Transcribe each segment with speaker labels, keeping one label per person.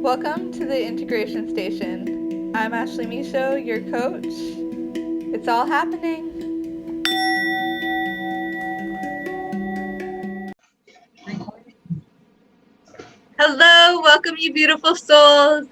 Speaker 1: Welcome to the Integration Station. I'm Ashley Michaud, your coach. It's all happening. Hello, welcome you beautiful souls.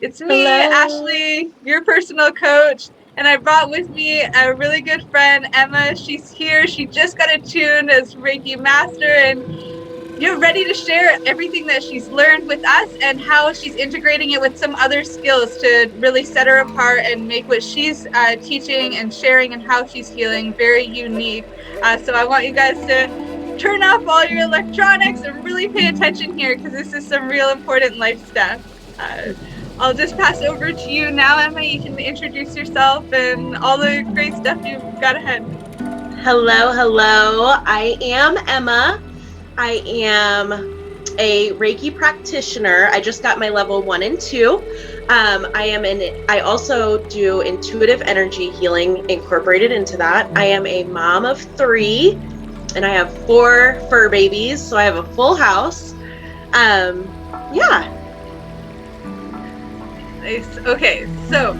Speaker 1: It's me,
Speaker 2: Hello.
Speaker 1: Ashley, your personal coach, and I brought with me a really good friend, Emma. She's here. She just got attuned as Reiki Master, and you're ready to share everything that she's learned with us and how she's integrating it with some other skills to really set her apart and make what she's teaching and sharing and how she's healing very unique. So I want you guys to turn off all your electronics and really pay attention here, because this is some real important life stuff. I'll just pass over to you now, Emma. You can introduce yourself and all the great stuff you've got ahead.
Speaker 2: Hello. I am Emma. I am a Reiki practitioner. I just got my level 1 and 2. I also do intuitive energy healing incorporated into that. I am a mom of 3, and I have 4 fur babies, so I have a full house. Yeah.
Speaker 1: Nice. Okay, so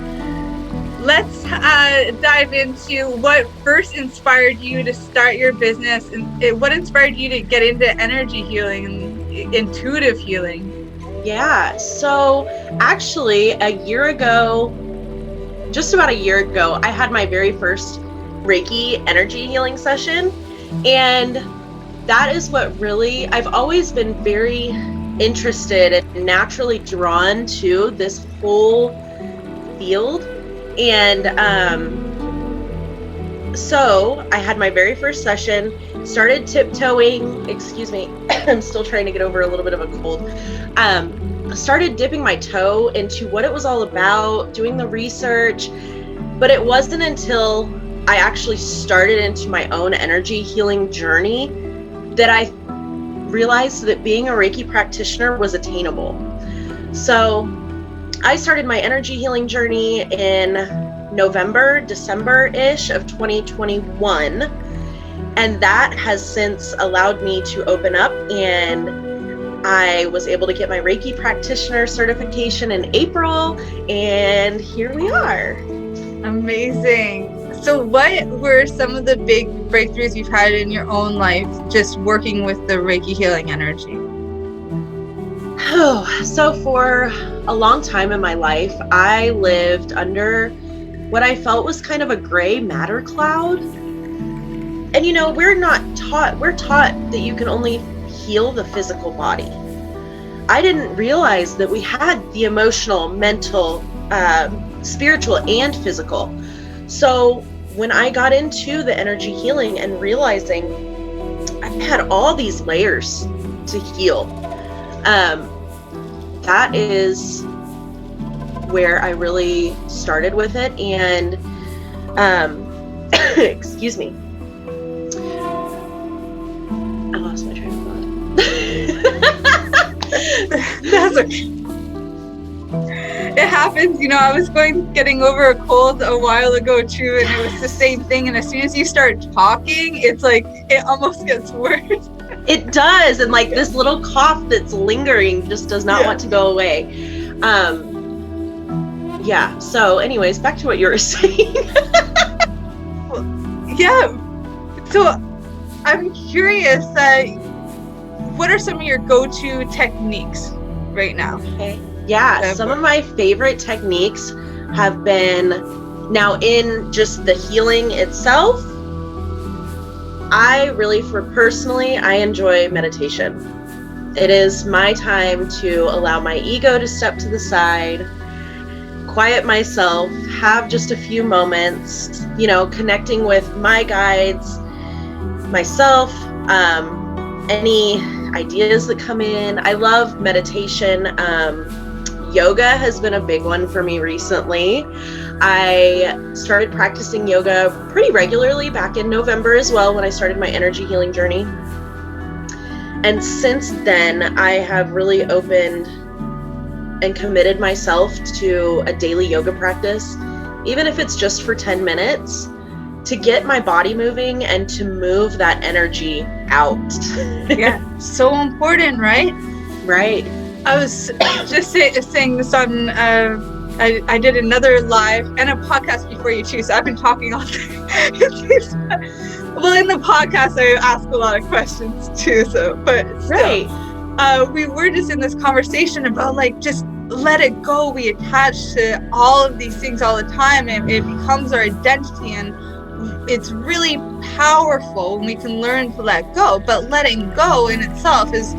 Speaker 1: let's dive into what first inspired you to start your business, and what inspired you to get into energy healing and intuitive healing.
Speaker 2: Yeah, so actually just about a year ago, I had my very first Reiki energy healing session, and that is what really, I've always been very interested and naturally drawn to this whole field. And so I had my very first session, started tiptoeing, excuse me, I'm still trying to get over a little bit of a cold. Started dipping my toe into what it was all about, doing the research, but it wasn't until I actually started into my own energy healing journey that I realized that being a Reiki practitioner was attainable. So I started my energy healing journey in December-ish of 2021. And that has since allowed me to open up, and I was able to get my Reiki practitioner certification in April, and here we are.
Speaker 1: Amazing. So what were some of the big breakthroughs you've had in your own life just working with the Reiki healing energy?
Speaker 2: So for a long time in my life, I lived under what I felt was kind of a gray matter cloud. And we're taught that you can only heal the physical body. I didn't realize that we had the emotional, mental, spiritual, and physical. So when I got into the energy healing and realizing I had all these layers to heal, that is where I really started with it. And excuse me, I lost my train of thought.
Speaker 1: That's okay. It happens, I was getting over a cold a while ago too, and it was the same thing. And as soon as you start talking, it's like it almost gets worse.
Speaker 2: It does, and like this little cough that's lingering just does not want to go away. Yeah. So, anyways, back to what you were saying.
Speaker 1: Yeah. So, I'm curious. What are some of your go-to techniques right now?
Speaker 2: Okay. Yeah, some of my favorite techniques have been, now in just the healing itself, I enjoy meditation. It is my time to allow my ego to step to the side, quiet myself, have just a few moments, connecting with my guides, myself, any ideas that come in. I love meditation. Yoga has been a big one for me recently. I started practicing yoga pretty regularly back in November as well, when I started my energy healing journey. And since then, I have really opened and committed myself to a daily yoga practice, even if it's just for 10 minutes, to get my body moving and to move that energy out.
Speaker 1: Yeah, so important, right?
Speaker 2: Right.
Speaker 1: I was just saying this on, I did another live and a podcast before you too, so I've been talking all day. Well, in the podcast, I ask a lot of questions too, so, but still,
Speaker 2: right.
Speaker 1: We were just in this conversation about like, just let it go. We attach to all of these things all the time, and it becomes our identity, and it's really powerful when we can learn to let go. But letting go in itself is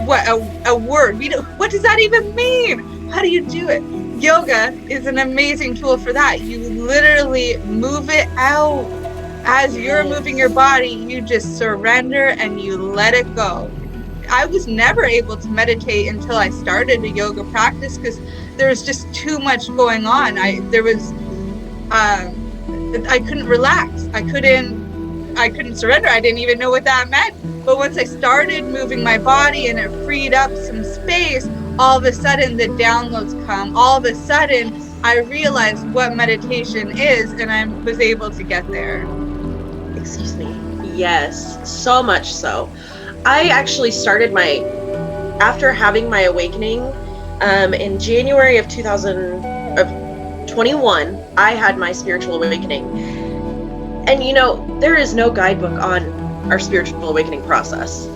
Speaker 1: what a word. What does that even mean? How do you do it? Yoga is an amazing tool for that. You literally move it out. As you're moving your body, you just surrender and you let it go. I was never able to meditate until I started a yoga practice because there was just too much going on. I couldn't relax. I couldn't surrender. I didn't even know what that meant. But once I started moving my body and it freed up some space, all of a sudden the downloads come. All of a sudden I realized what meditation is, and I was able to get there.
Speaker 2: Excuse me. Yes, so much so. I actually started after having my awakening, in January of 2021, I had my spiritual awakening. And there is no guidebook on our spiritual awakening process.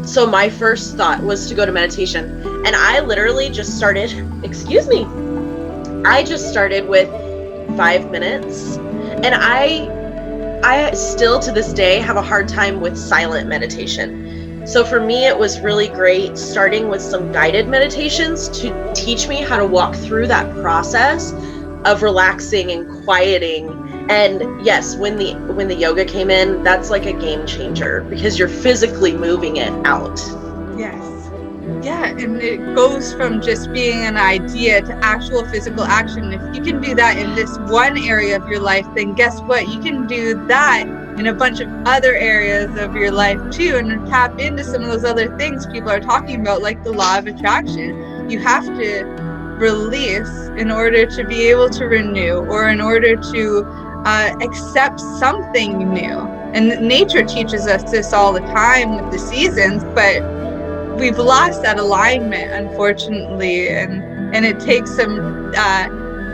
Speaker 2: So my first thought was to go to meditation. And I literally just started, I just started with 5 minutes. And I still to this day have a hard time with silent meditation. So for me, it was really great starting with some guided meditations to teach me how to walk through that process of relaxing and quieting. And yes, when the yoga came in, that's like a game changer because you're physically moving it out.
Speaker 1: Yes. Yeah, and it goes from just being an idea to actual physical action. If you can do that in this one area of your life, then guess what? You can do that in a bunch of other areas of your life too, and tap into some of those other things people are talking about, like the law of attraction. You have to release in order to be able to renew, or in order to accept something new. And nature teaches us this all the time with the seasons, but we've lost that alignment, unfortunately, and it takes some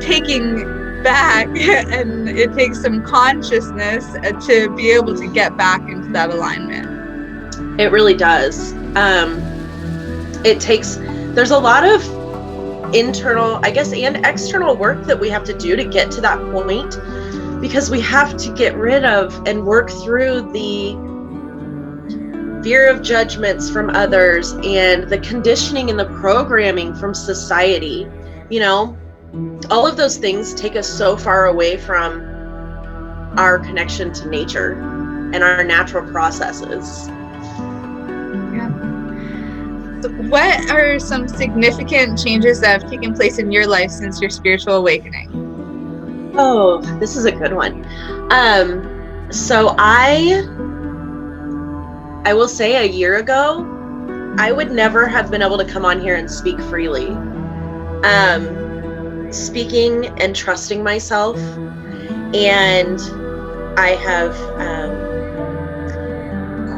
Speaker 1: taking back, and it takes some consciousness to be able to get back into that alignment.
Speaker 2: It really does. There's a lot of internal, I guess, and external work that we have to do to get to that point, because we have to get rid of and work through the fear of judgments from others and the conditioning and the programming from society. All of those things take us so far away from our connection to nature and our natural processes.
Speaker 1: Yeah. So what are some significant changes that have taken place in your life since your spiritual awakening?
Speaker 2: Oh, this is a good one. So I will say a year ago, I would never have been able to come on here and speak freely. Speaking and trusting myself. And I have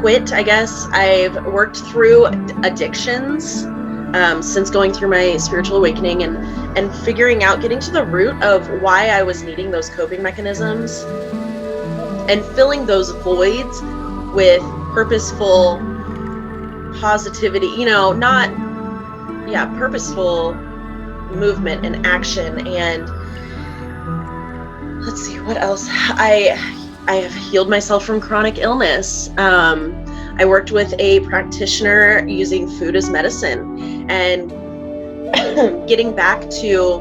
Speaker 2: quit, I guess. I've worked through addictions since going through my spiritual awakening and figuring out, getting to the root of why I was needing those coping mechanisms and filling those voids with purposeful positivity, purposeful movement and action. And let's see, what else? I have healed myself from chronic illness. I worked with a practitioner using food as medicine and getting back to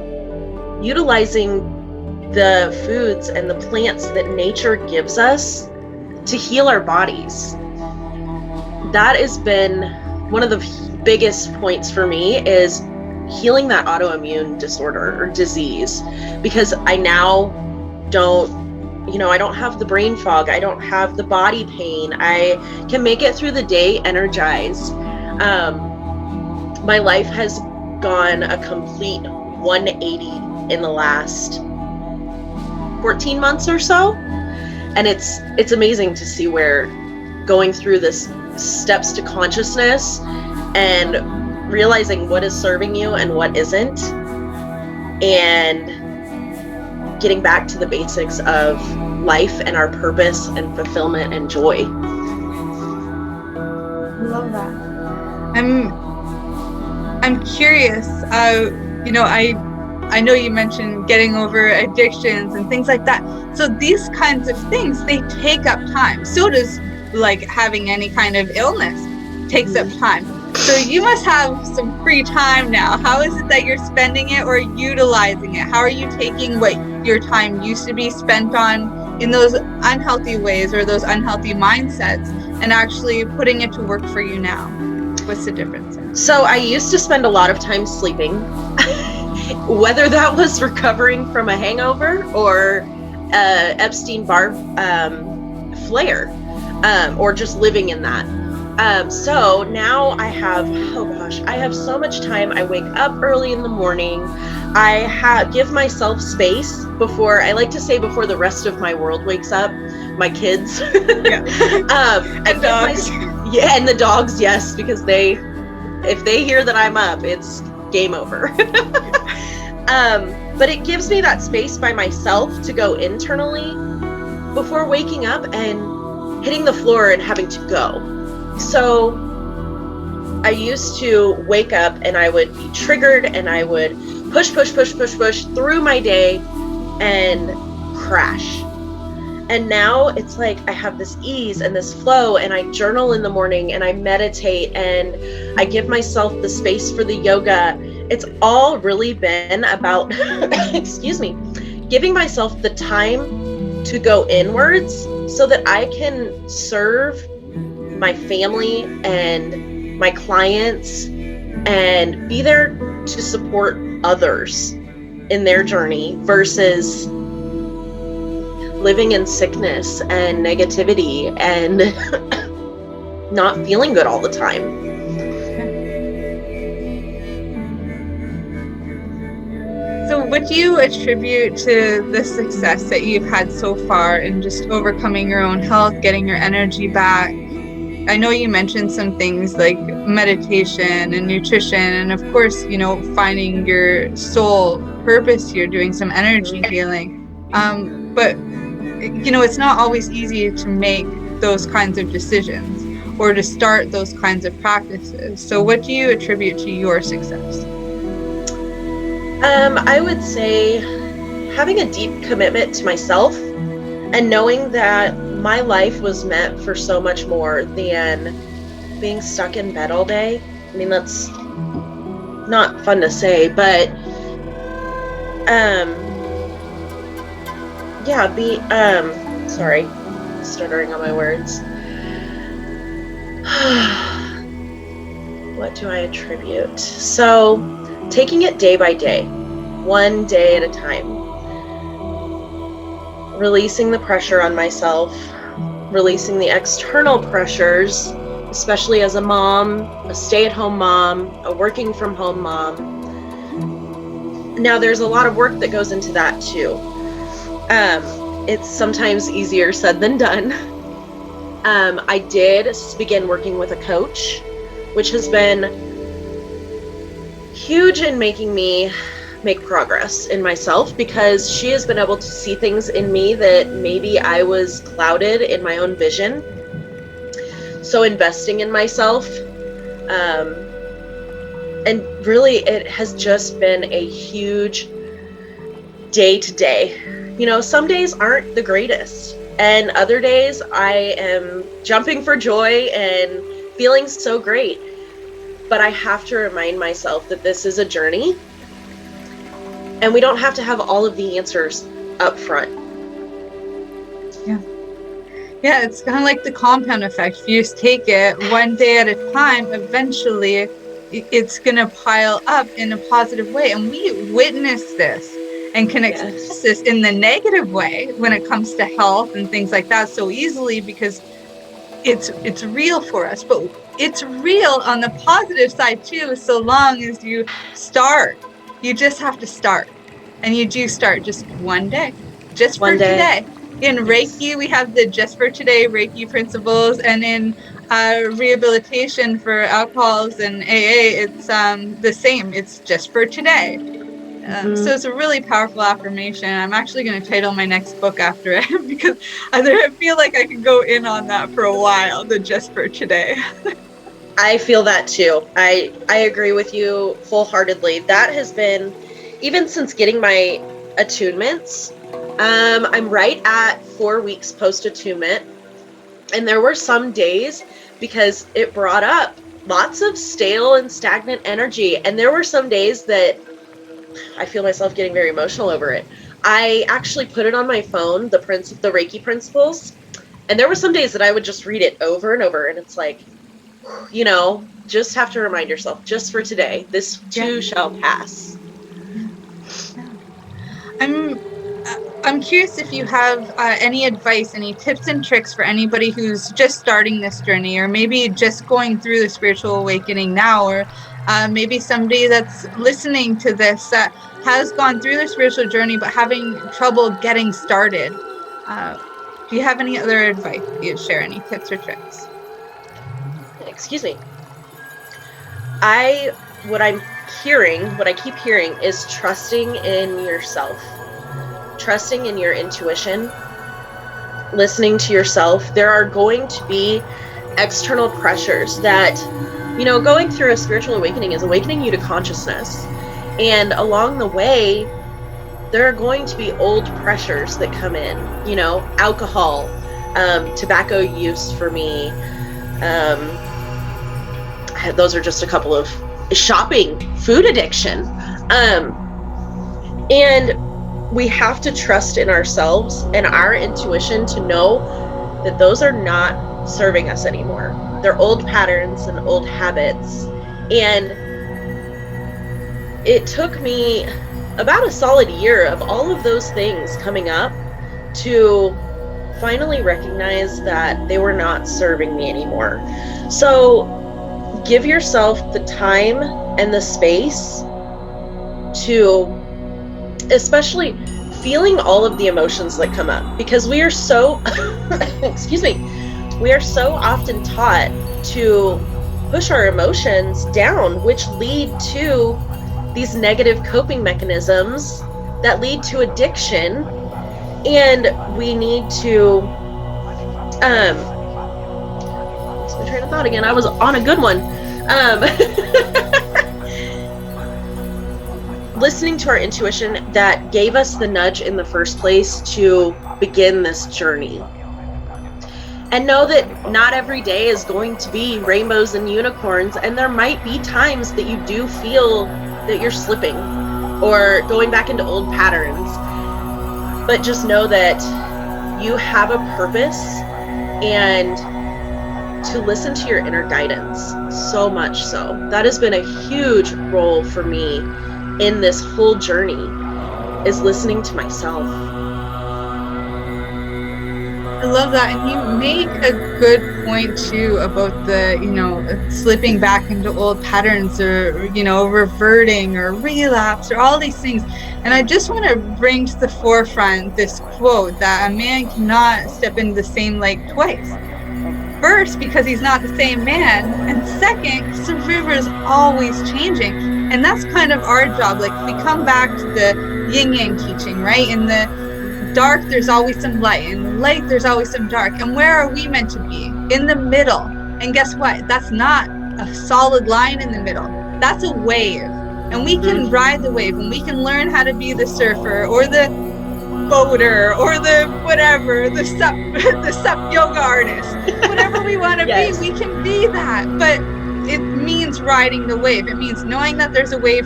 Speaker 2: utilizing the foods and the plants that nature gives us to heal our bodies. That has been one of the biggest points for me, is healing that autoimmune disorder or disease, because I now don't have the brain fog. I don't have the body pain. I can make it through the day energized. My life has gone a complete 180 in the last 14 months or so. And it's amazing to see where going through this steps to consciousness and realizing what is serving you and what isn't, and getting back to the basics of life and our purpose and fulfillment and joy.
Speaker 1: I love that. I'm curious. I know you mentioned getting over addictions and things like that. So these kinds of things, they take up time. So does like having any kind of illness takes up time. So you must have some free time now. How is it that you're spending it or utilizing it? How are you taking what your time used to be spent on in those unhealthy ways or those unhealthy mindsets and actually putting it to work for you now? What's the difference?
Speaker 2: So I used to spend a lot of time sleeping, whether that was recovering from a hangover or Epstein-Barr flare, or just living in that. So now I have so much time. I wake up early in the morning. I give myself space before the rest of my world wakes up. My kids,
Speaker 1: Yeah.
Speaker 2: and dogs. And the dogs, yes, because if they hear that I'm up, it's game over. But it gives me that space by myself to go internally before waking up and hitting the floor and having to go. So I used to wake up and I would be triggered and I would push through my day and crash. And now it's like I have this ease and this flow, and I journal in the morning and I meditate and I give myself the space for the yoga. It's all really been about, giving myself the time to go inwards so that I can serve my family and my clients and be there to support others in their journey versus living in sickness and negativity and not feeling good all the time.
Speaker 1: So what do you attribute to the success that you've had so far in just overcoming your own health, getting your energy back? I know you mentioned some things like meditation and nutrition, and of course, finding your soul purpose here, doing some energy healing. But it's not always easy to make those kinds of decisions or to start those kinds of practices. So what do you attribute to your success?
Speaker 2: I would say having a deep commitment to myself and knowing that my life was meant for so much more than being stuck in bed all day. I mean, that's not fun to say, but sorry, stuttering on my words. What do I attribute? So, taking it day by day, one day at a time. Releasing the pressure on myself, releasing the external pressures, especially as a mom, a stay-at-home mom, a working from home mom. Now, there's a lot of work that goes into that too. It's sometimes easier said than done. I did begin working with a coach, which has been huge in making me make progress in myself, because she has been able to see things in me that maybe I was clouded in my own vision. So investing in myself, and really it has just been a huge day to day. Some days aren't the greatest, and other days I am jumping for joy and feeling so great. But I have to remind myself that this is a journey, and we don't have to have all of the answers up front.
Speaker 1: Yeah, it's kind of like the compound effect. If you just take it one day at a time, eventually it's going to pile up in a positive way. And we witness this and can express this in the negative way when it comes to health and things like that so easily, because it's real for us. But it's real on the positive side too, so long as you start. You just have to start. And you do start just one day. Just for today. In Reiki, we have the just for today Reiki principles. And in rehabilitation for alcohols and AA, it's the same. It's just for today. So it's a really powerful affirmation. I'm actually going to title my next book after it because I feel like I could go in on that for a while, the just for today.
Speaker 2: I feel that too. I agree with you full-heartedly. That has been, even since getting my attunements, I'm right at 4 weeks post-attunement. And there were some days, because it brought up lots of stale and stagnant energy. And there were some days that I feel myself getting very emotional over it. I actually put it on my phone, the Reiki principles. And there were some days that I would just read it over and over. And it's like, you know, just have to remind yourself, just for today, this too shall pass.
Speaker 1: I'm curious if you have any advice, any tips and tricks for anybody who's just starting this journey, or maybe just going through the spiritual awakening now, or maybe somebody that's listening to this that has gone through the spiritual journey but having trouble getting started. Do you have any other advice you'd share, any tips or tricks?
Speaker 2: Excuse me. What I keep hearing is trusting in yourself. Trusting in your intuition, listening to yourself. There are going to be external pressures that, you know, going through a spiritual awakening is awakening you to consciousness. And along the way, there are going to be old pressures that come in, you know, alcohol, tobacco use for me. Those are just a couple of, shopping, food addiction. And we have to trust in ourselves and our intuition to know that those are not serving us anymore. They're old patterns and old habits. And it took me about a solid year of all of those things coming up to finally recognize that they were not serving me anymore. So give yourself the time and the space to, especially feeling all of the emotions that come up, because we are so excuse me, we are so often taught to push our emotions down, which lead to these negative coping mechanisms that lead to addiction. And we need to lost my train of thought again. I was on a good one. Listening to our intuition that gave us the nudge in the first place to begin this journey. And know that not every day is going to be rainbows and unicorns, and there might be times that you do feel that you're slipping or going back into old patterns. But just know that you have a purpose, and to listen to your inner guidance, so much so. That has been a huge role for me in this whole journey, is listening to myself.
Speaker 1: I love that. And you make a good point too about the, slipping back into old patterns, or, reverting or relapse, or all these things. And I just want to bring to the forefront this quote that a man cannot step into the same lake twice. First, because he's not the same man, and second, because the river is always changing. And that's kind of our job. Like, if we come back to the yin-yang teaching, right? In the dark, there's always some light. In the light, there's always some dark. And where are we meant to be? In the middle. And guess what? That's not a solid line in the middle. That's a wave. And we can ride the wave, and we can learn how to be the surfer, or the boater, or the whatever, the sup yoga artist. Whatever we want to
Speaker 2: Yes.
Speaker 1: be, we can be that. But it means riding the wave. It means knowing that there's a wave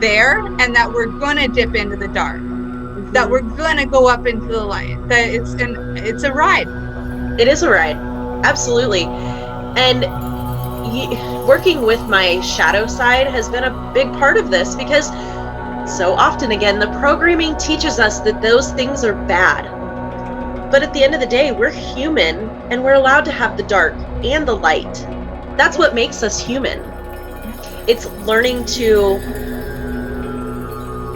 Speaker 1: there, and that we're gonna dip into the dark, that we're gonna go up into the light, that it's a ride.
Speaker 2: It is a ride, absolutely. And working with my shadow side has been a big part of this, because so often, again, the programming teaches us that those things are bad. But at the end of the day, we're human, and we're allowed to have the dark and the light. That's what makes us human. It's learning to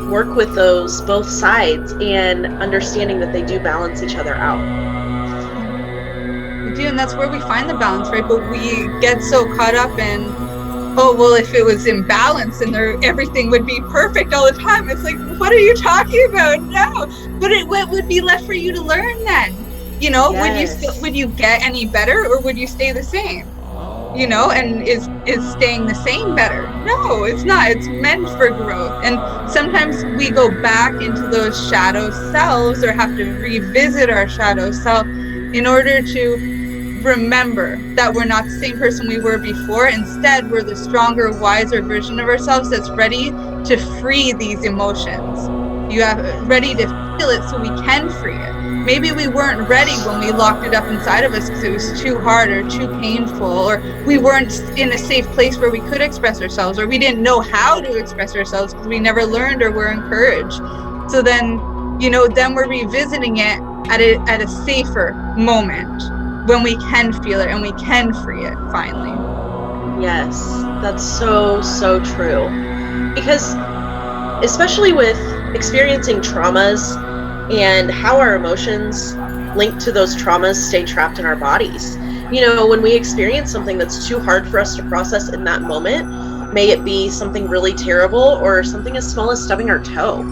Speaker 2: work with those both sides and understanding that they do balance each other out.
Speaker 1: We do. too, and that's where we find the balance, right? But we get so caught up in, oh, well, if it was in balance and everything would be perfect all the time. It's like, what are you talking about? No. But what would be left for you to learn then? You know,
Speaker 2: Yes.
Speaker 1: would you get any better, or would you stay the same? You know, and is staying the same better? No, it's not. It's meant for growth. And sometimes we go back into those shadow selves, or have to revisit our shadow self in order to remember that we're not the same person we were before. Instead, we're the stronger, wiser version of ourselves that's ready to free these emotions. You have ready to feel it so we can free it. Maybe we weren't ready when we locked it up inside of us because it was too hard or too painful, or we weren't in a safe place where we could express ourselves, or we didn't know how to express ourselves because we never learned or were encouraged. So then, you know, then we're revisiting it at a safer moment when we can feel it and we can free it finally.
Speaker 2: Yes, that's so, so true. Because especially with experiencing traumas and how our emotions linked to those traumas stay trapped in our bodies. You know, when we experience something that's too hard for us to process in that moment, may it be something really terrible or something as small as stubbing our toe,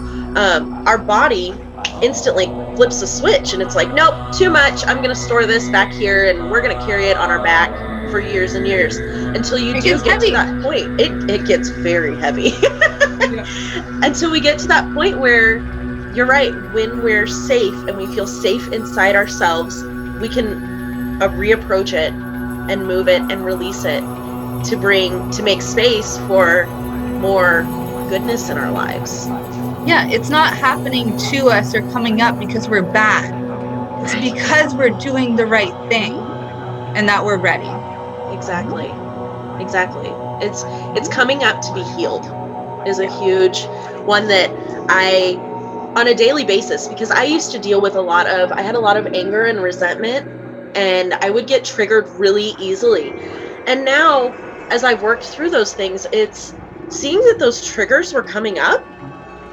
Speaker 2: our body instantly flips a switch and it's like, nope, too much. I'm going to store this back here and we're going to carry it on our back for years and years until you do get to that point. It gets very heavy. Yeah. Until we get to that point where, you're right, when we're safe and we feel safe inside ourselves, we can reapproach it and move it and release it to make space for more goodness in our lives.
Speaker 1: Yeah, it's not happening to us or coming up because we're bad. It's because we're doing the right thing and that we're ready.
Speaker 2: Exactly. It's coming up to be healed is a huge one that I, on a daily basis, because I used to deal with I had a lot of anger and resentment, and I would get triggered really easily. And now, as I've worked through those things, it's seeing that those triggers were coming up.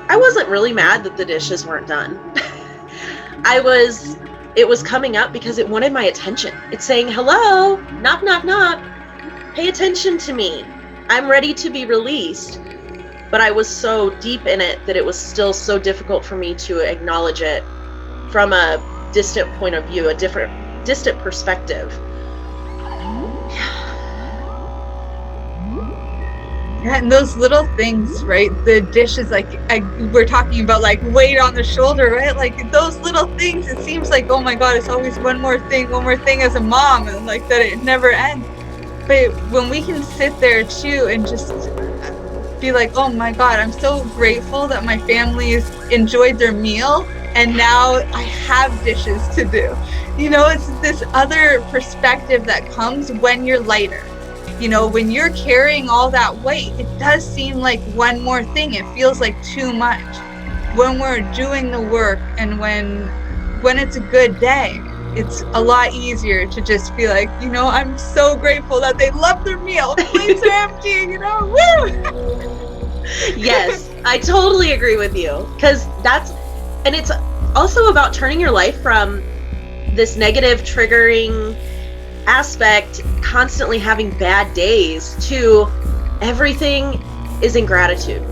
Speaker 2: I wasn't really mad that the dishes weren't done. It was coming up because it wanted my attention. It's saying, hello, knock, knock, knock. Pay attention to me. I'm ready to be released. But I was so deep in it that it was still so difficult for me to acknowledge it from a distant point of view, a distant perspective.
Speaker 1: Yeah, and those little things, right? The dishes, like we're talking about, like weight on the shoulder, right? Like those little things, it seems like, oh my God, it's always one more thing as a mom, and like that it never ends. But when we can sit there too and just be like, oh my God, I'm so grateful that my family's enjoyed their meal and now I have dishes to do. You know, it's this other perspective that comes when you're lighter. You know, when you're carrying all that weight, it does seem like one more thing. It feels like too much. When we're doing the work and when it's a good day, it's a lot easier to just be like, you know, I'm so grateful that they love their meal. Plates are empty, you know, woo!
Speaker 2: Yes, I totally agree with you. Because and it's also about turning your life from this negative, triggering aspect, constantly having bad days, to everything is in gratitude.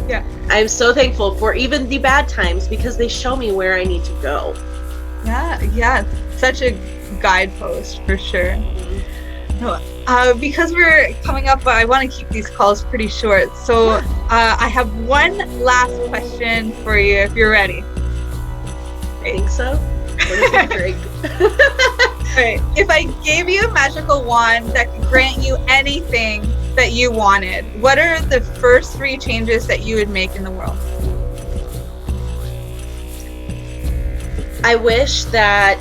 Speaker 1: Yeah.
Speaker 2: I'm so thankful for even the bad times because they show me where I need to go.
Speaker 1: Yeah, such a guidepost for sure. Mm-hmm. Because we're coming up, I want to keep these calls pretty short. So I have one last question for you if you're ready.
Speaker 2: I think so. What is my drink?
Speaker 1: Right. If I gave you a magical wand that could grant you anything that you wanted, what are the first 3 changes that you would make in the world?
Speaker 2: I wish that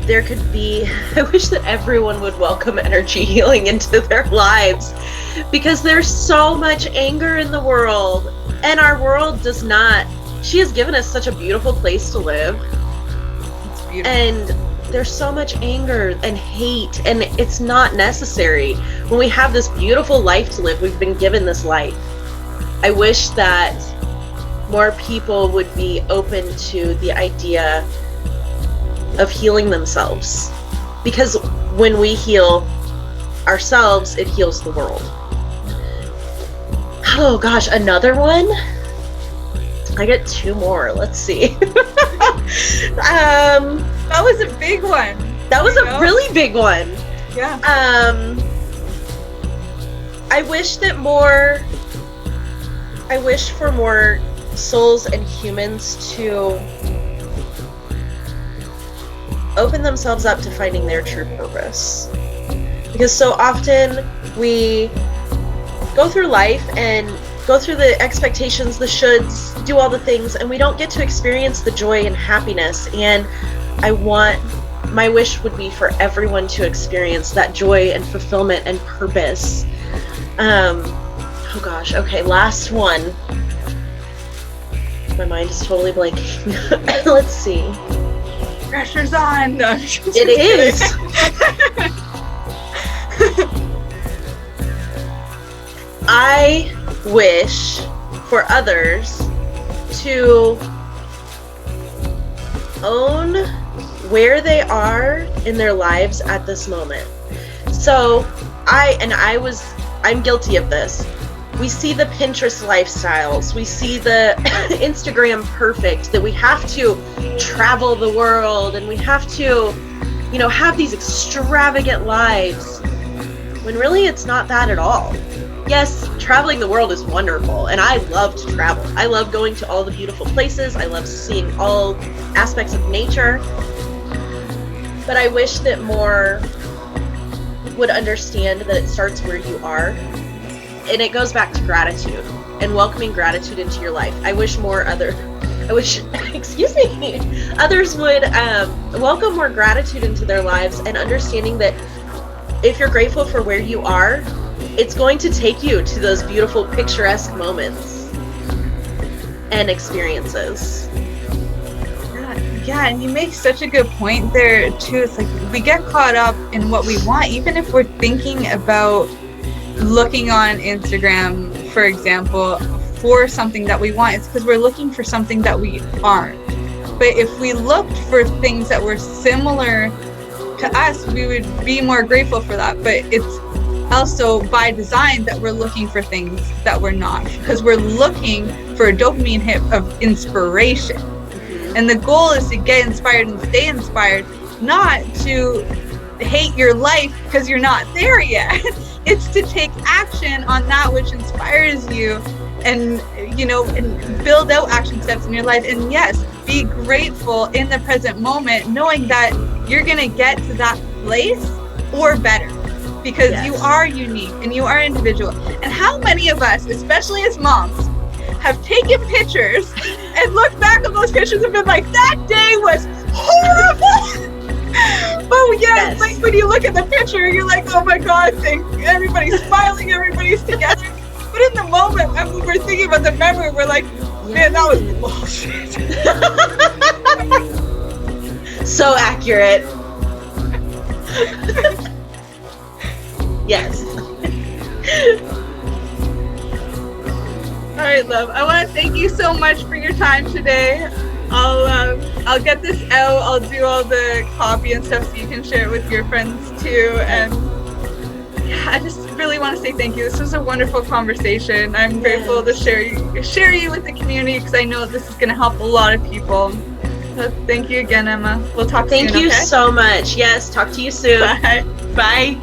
Speaker 2: I wish that everyone would welcome energy healing into their lives, because there's so much anger in the world, and our world does not. She has given us such a beautiful place to live. It's beautiful. And there's so much anger and hate, and it's not necessary. When we have this beautiful life to live, we've been given this life. I wish that more people would be open to the idea of healing themselves. Because when we heal ourselves, it heals the world. Oh gosh, another one? I get 2 more. Let's see.
Speaker 1: That was a big one.
Speaker 2: That was a really big one.
Speaker 1: Yeah.
Speaker 2: I wish for more souls and humans to open themselves up to finding their true purpose. Because so often we go through life and go through the expectations, the shoulds, do all the things, and we don't get to experience the joy and happiness. And my wish would be for everyone to experience that joy and fulfillment and purpose. Oh gosh, okay, last one. My mind is totally blanking. Let's see.
Speaker 1: Pressure's on. No,
Speaker 2: it is. I wish for others to own where they are in their lives at this moment. So I'm guilty of this. We see the Pinterest lifestyles, we see the Instagram perfect, that we have to travel the world and we have to, have these extravagant lives, when really it's not that at all. Yes, traveling the world is wonderful, and I love to travel. I love going to all the beautiful places. I love seeing all aspects of nature. But I wish that more would understand that it starts where you are. And it goes back to gratitude and welcoming gratitude into your life. I wish others would welcome more gratitude into their lives, and understanding that if you're grateful for where you are, it's going to take you to those beautiful, picturesque moments and experiences.
Speaker 1: Yeah, and you make such a good point there too. It's like we get caught up in what we want, even if we're thinking about looking on Instagram, for example, for something that we want. It's because we're looking for something that we aren't. But if we looked for things that were similar to us, we would be more grateful for that. But it's also by design that we're looking for things that we're not, because we're looking for a dopamine hit of inspiration. And the goal is to get inspired and stay inspired, not to hate your life because you're not there yet. It's to take action on that which inspires you, and and build out action steps in your life. And yes, be grateful in the present moment, knowing that you're going to get to that place or better, because you are unique and you are individual. And how many of us, especially as moms, have taken pictures and looked back at those pictures and been like, that day was horrible. But yes, like when you look at the picture, you're like, oh my God, everybody's smiling, everybody's together. But in the moment, when we're thinking about the memory, we're like, man, that was bullshit.
Speaker 2: So accurate. Yes.
Speaker 1: All right, love. I want to thank you so much for your time today. I'll get this out. I'll do all the copy and stuff so you can share it with your friends too. And yeah, I just really want to say thank you. This was a wonderful conversation. I'm grateful to share you with the community, because I know this is going to help a lot of people. So thank you again, Emma. We'll talk soon.
Speaker 2: Thank you so much. Yes, talk to you soon.
Speaker 1: Bye.
Speaker 2: Bye.